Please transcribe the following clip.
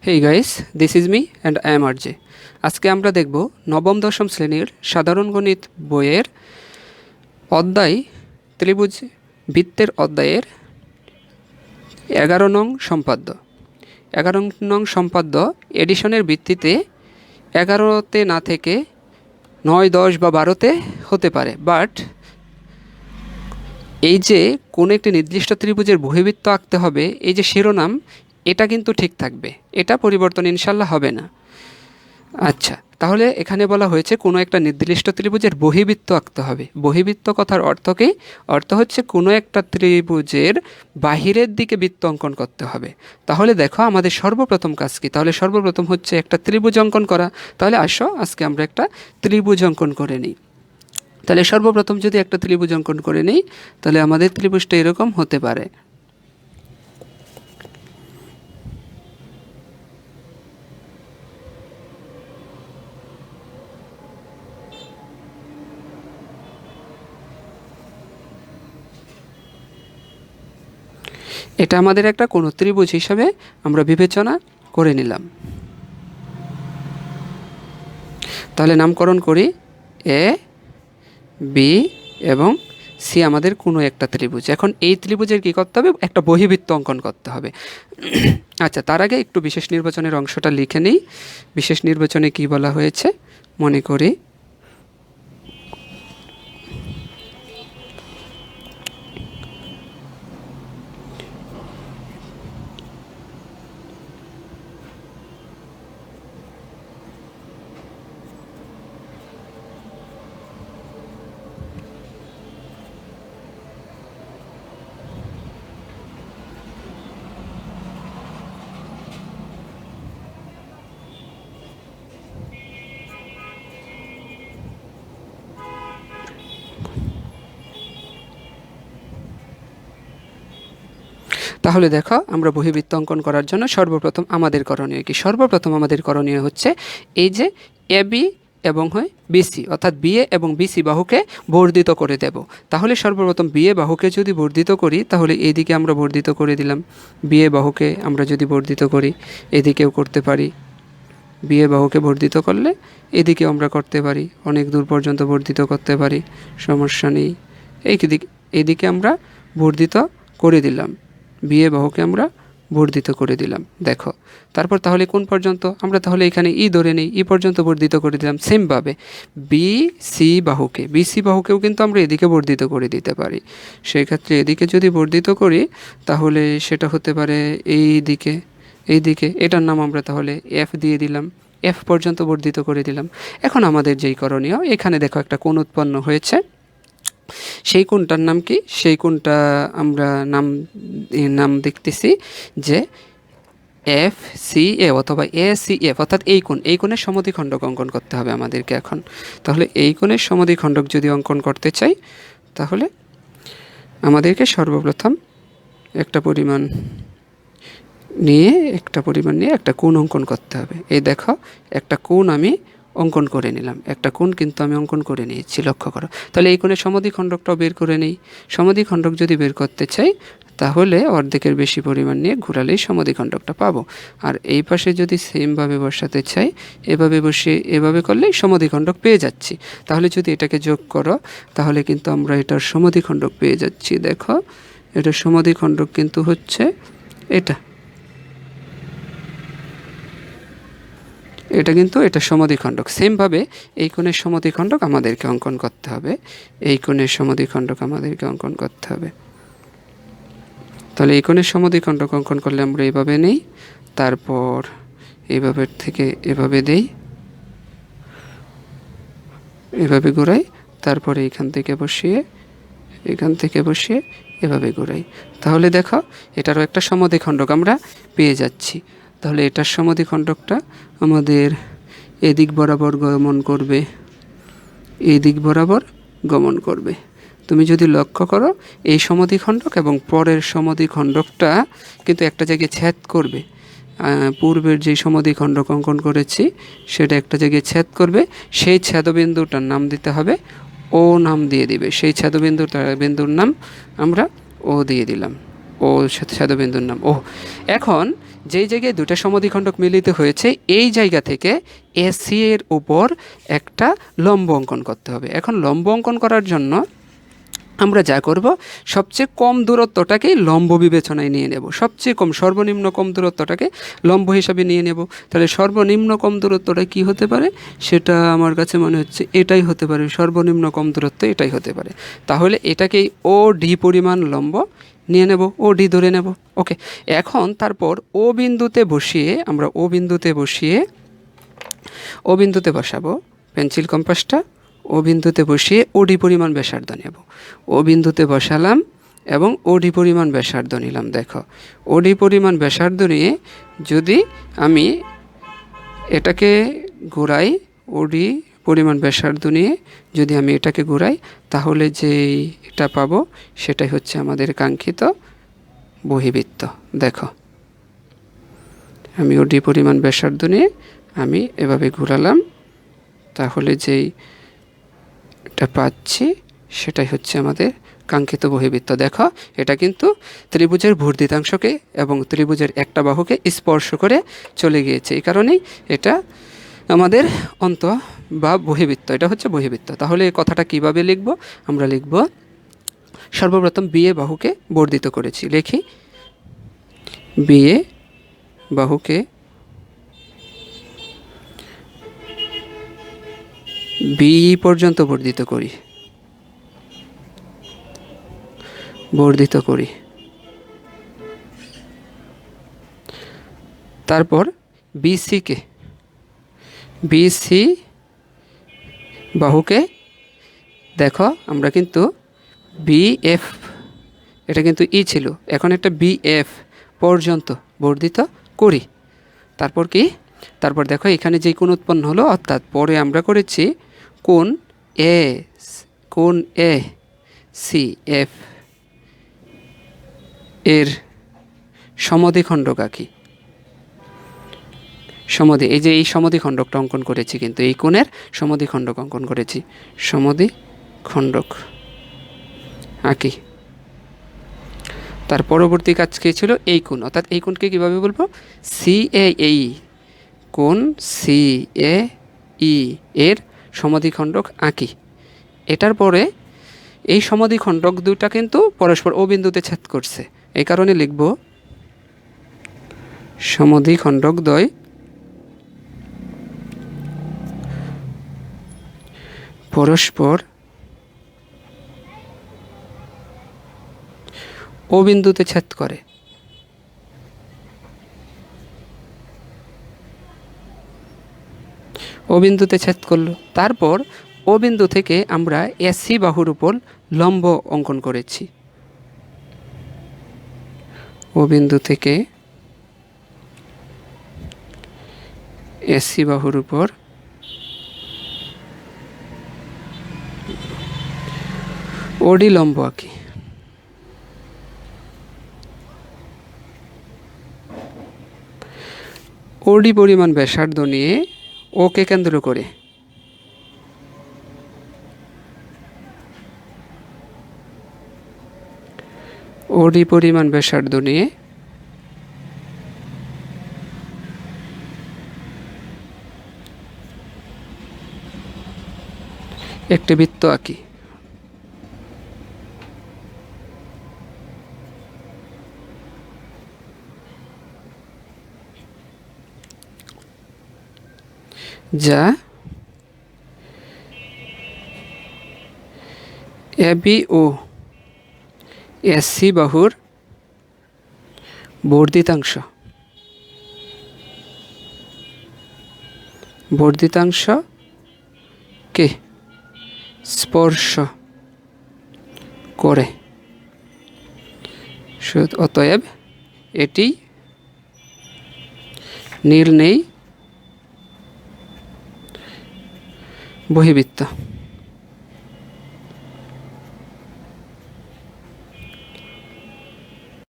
Hey guys, this is me and I am RJ. আজকে আমরা দেখব নবম দশম শ্রেণীর সাধারণ গণিত বইয়ের অধ্যায় ত্রিভুজ বৃত্তের অধ্যায়ের 11 নং সম্পাদ্য। 11 নং সম্পাদ্য এডিশনের ভিত্তিতে 11তে না থেকে 9, 10 বা 12তে হতে পারে, বাট এই যে কোনো একটি নির্দিষ্ট ত্রিভুজের বহির্বৃত্ত আঁকতে হবে, এই যে শিরোনাম, এটা কিন্তু ঠিক থাকবে, এটা পরিবর্তন ইনশাল্লাহ হবে না। আচ্ছা, তাহলে এখানে বলা হয়েছে কোনো একটা নির্দিষ্ট ত্রিভুজের বহির্বৃত্ত আঁকতে হবে। বহির্বৃত্ত কথার অর্থ কি? অর্থ হচ্ছে কোনো একটা ত্রিভুজের বাহিরের দিকে বৃত্ত অঙ্কন করতে হবে। তাহলে দেখো আমাদের সর্বপ্রথম কাজ কি? তাহলে সর্বপ্রথম হচ্ছে একটা ত্রিভুজ অঙ্কন করা। তাহলে আসো আজকে আমরা একটা ত্রিভুজ অঙ্কন করে নিই। তাহলে সর্বপ্রথম যদি একটা ত্রিভুজ অঙ্কন করে নিই, তাহলে আমাদের ত্রিভুজটা এরকম হতে পারে। এটা আমাদের একটা কোনো ত্রিভুজ হিসাবে আমরা বিবেচনা করে নিলাম। তাহলে নামকরণ করি এ, বি এবং সি আমাদের কোনো একটা ত্রিভুজ। এখন এই ত্রিভুজের কী করতে হবে? একটা বহির্বৃত্ত অঙ্কন করতে হবে। আচ্ছা, তার আগে একটু বিশেষ নির্বাচনের অংশটা লিখে নিই। বিশেষ নির্বাচনে কি বলা হয়েছে মনে করি। তাহলে দেখো, আমরা বহির্বৃত্ত অঙ্কন করার জন্য সর্বপ্রথম আমাদের করণীয় কি? সর্বপ্রথম আমাদের করণীয় হচ্ছে এই যে এ বি এবং হয় বিসি, অর্থাৎ বিএ এবং বিসি বাহুকে বর্ধিত করে দেব। তাহলে সর্বপ্রথম বিএ বাহুকে যদি বর্ধিত করি, তাহলে এদিকে আমরা বর্ধিত করে দিলাম। বিএ বাহুকে আমরা যদি বর্ধিত করি, এদিকেও করতে পারি। বিএ বাহুকে বর্ধিত করলে এদিকেও আমরা করতে পারি, অনেক দূর পর্যন্ত বর্ধিত করতে পারি, সমস্যা নেই। এইদিকে আমরা বর্ধিত করে দিলাম, বিএ বাহুকে আমরা বর্ধিত করে দিলাম। দেখো, তারপর তাহলে কোন পর্যন্ত? আমরা তাহলে এখানে ই ধরে নিই, ই পর্যন্ত বর্ধিত করে দিলাম। সেমভাবে বিসি বাহুকেও কিন্তু আমরা এদিকে বর্ধিত করে দিতে পারি। সেই ক্ষেত্রে এদিকে যদি বর্ধিত করি, তাহলে সেটা হতে পারে এইদিকে এটার নাম আমরা তাহলে এফ দিয়ে দিলাম, এফ পর্যন্ত বর্ধিত করে দিলাম। এখন আমাদের যেই করণীয়, এখানে দেখো একটা কোণ উৎপন্ন হয়েছে। সেই কোণটার নাম কি? সেই কোণটা আমরা নাম দেখতেছি যে এফ সি এ অথবা এ সি এফ, অর্থাৎ এই কোণের সমদ্বিখণ্ডক অঙ্কন করতে হবে আমাদেরকে এখন। তাহলে এই কোণের সমদ্বিখণ্ডক যদি অঙ্কন করতে চাই, তাহলে আমাদেরকে সর্বপ্রথম একটা পরিমাণ নিয়ে একটা কোণ অঙ্কন করতে হবে। এই দেখো, একটা কোণ আমি অঙ্কন করে নিলাম, একটা কোণ কিন্তু আমি অঙ্কন করে নিয়েছি, লক্ষ্য করো। তাহলে এই কোণের সমদ্বিখণ্ডকটাও বের করে নেই। সমদ্বিখণ্ডক যদি বের করতে চাই, তাহলে অর্ধেকের বেশি পরিমাণ নিয়ে ঘোরালেই সমদ্বিখণ্ডকটা পাবো। আর এই পাশে যদি সেমভাবে বসাতে চাই, এভাবে বসিয়ে এভাবে করলেই সমদ্বিখণ্ডক পেয়ে যাচ্ছি। তাহলে যদি এটাকে যোগ করো, তাহলে কিন্তু আমরা এটার সমদ্বিখণ্ডক পেয়ে যাচ্ছি। দেখো, এটার সমদ্বিখণ্ডক কিন্তু হচ্ছে এটা সমদ্বিখণ্ডক। সেমভাবে এই কোণের সমদ্বিখণ্ডক আমাদেরকে অঙ্কন করতে হবে, এই কোণের সমদ্বিখণ্ডক আমাদেরকে অঙ্কন করতে হবে। তাহলে এই কোণের সমদ্বিখণ্ডক অঙ্কন করলে আমরা এইভাবে নেই, তারপর এইভাবে থেকে এভাবে দেই, এভাবে ঘোরাই, তারপরে এখান থেকে বসিয়ে এভাবে ঘোরাই। তাহলে দেখো, এটারও একটা সমদ্বিখণ্ডক আমরা পেয়ে যাচ্ছি। তাহলে এটার সমদ্বিখণ্ডকটা আমাদের এদিক বরাবর গমন করবে। তুমি যদি লক্ষ্য করো, এই সমদ্বিখণ্ডক এবং পরের সমদ্বিখণ্ডকটা কিন্তু একটা জায়গায় ছেদ করবে। পূর্বের যে সমদ্বিখণ্ডক অঙ্কন করেছি, সেটা একটা জায়গায় ছেদ করবে। সেই ছেদবিন্দুটার নাম দিতে হবে ও, নাম দিয়ে দিবে। সেই বিন্দুর নাম আমরা ও দিয়ে দিলাম, ও ছেদবিন্দুর নাম ও। এখন যেই জায়গায় দুটো সমদ্বিখণ্ডক মিলিত হয়েছে এই জায়গা থেকে এসি এর উপর একটা লম্ব অঙ্কন করতে হবে। এখন লম্ব অঙ্কন করার জন্য আমরা যা করব, সবচেয়ে কম দূরত্বটাকেই লম্ব বিবেচনায় নিয়ে নেব। সবচেয়ে কম, সর্বনিম্ন কম দূরত্বটাকে লম্ব হিসাবে নিয়ে নেব। তাহলে সর্বনিম্ন কম দূরত্বটা কি হতে পারে, সেটা আমার কাছে মনে হচ্ছে এটাই হতে পারে। সর্বনিম্ন কম দূরত্ব এটাই হতে পারে। তাহলে এটাকেই ও ডি পরিমাণ লম্ব নিয়ে নেব, ও ডি ধরে নেব। ওকে, এখন তারপর ও বিন্দুতে বসিয়ে আমরা ও বিন্দুতে বসাবো পেন্সিল কম্পাসটা। ও বিন্দুতে বসিয়ে ওডি পরিমাণ ব্যাসার্ধ নেব। ও বিন্দুতে বসালাম এবং ওডি পরিমাণ ব্যাসার্ধ নিলাম। দেখো, ওডি পরিমাণ ব্যাসার্ধ নিয়ে যদি আমি এটাকে ঘোরাই, ওডি পরিমাণ ব্যাসার্ধ নিয়ে যদি আমি এটাকে ঘোরাই, তাহলে যে এটা পাবো সেটাই হচ্ছে আমাদের কাঙ্ক্ষিত বহিবৃত্ত। দেখো, আমি ওডি পরিমাণ ব্যাসার্ধ নিয়ে আমি এভাবে ঘোরালাম, তাহলে যেই এটা পাচ্ছি সেটাই হচ্ছে আমাদের কাঙ্ক্ষিত বহিবৃত্ত। দেখো, এটা কিন্তু ত্রিভুজের ভূর্দিতাংশকে এবং ত্রিভুজের একটা বাহুকে স্পর্শ করে চলে গিয়েছে। এই কারণেই এটা আমাদের অন্ত বা বহিবৃত্ত, এটা হচ্ছে বহিবৃত্ত। তাহলে এই কথাটা কিভাবে লিখব, আমরা লিখব সর্বপ্রথম বিএ বাহুকে বর্ধিত করেছি। লিখি বিএ বাহুকে বি পর্যন্ত বর্ধিত করি। তারপর বিসি বাহুকে, দেখো আমরা কিন্তু বিএফ, এটা কিন্তু ই ছিল, এখন একটা বিএফ পর্যন্ত বর্ধিত করি। তারপর কি, তারপর দেখো এখানে যে কোণ উৎপন্ন হলো, অর্থাৎ পরে আমরা করেছি কোণ এ সি এফ এর সমদ্বিখণ্ডক আঁকি। এই যে এই সমদ্বিখণ্ডকটা অঙ্কন করেছি, কিন্তু এই কোণের সমদ্বিখণ্ডক অঙ্কন করেছি, সমদ্বিখণ্ডক আঁকি। তার পরবর্তী কাজ কি ছিল, এই কোণ, অর্থাৎ এই কোণকে কীভাবে বলবো, সিএই, কোণ সিএই এর সমদ্বিখণ্ডক আঁকি। এটার পরে এই সমদ্বিখণ্ডক দুইটা কিন্তু পরস্পর ও বিন্দুতে ছেদ করছে, এই কারণে লিখব সমদ্বিখণ্ডক দ্বয় পরস্পর ও বিন্দুতে ছেদ করে। ও বিন্দুতে ছেদ করলো। তারপর ও বিন্দু থেকে আমরা এসি বাহুর উপর লম্ব অঙ্কন করেছি। ও বিন্দু থেকে এসি বাহুর উপর ওডি লম্ব আঁকি। ওডি পরিমাণ ব্যাসার্ধ নিয়ে ওকে কেন্দ্র করে ওডি পরিমাণ ব্যাসার্ধ নিয়ে একটি বৃত্ত আঁকি। যা এবি ও এসি বাহুর বর্ধিতাংশকে স্পর্শ করে। অতএব এটি নির্ণেয় বহিবৃত্ত।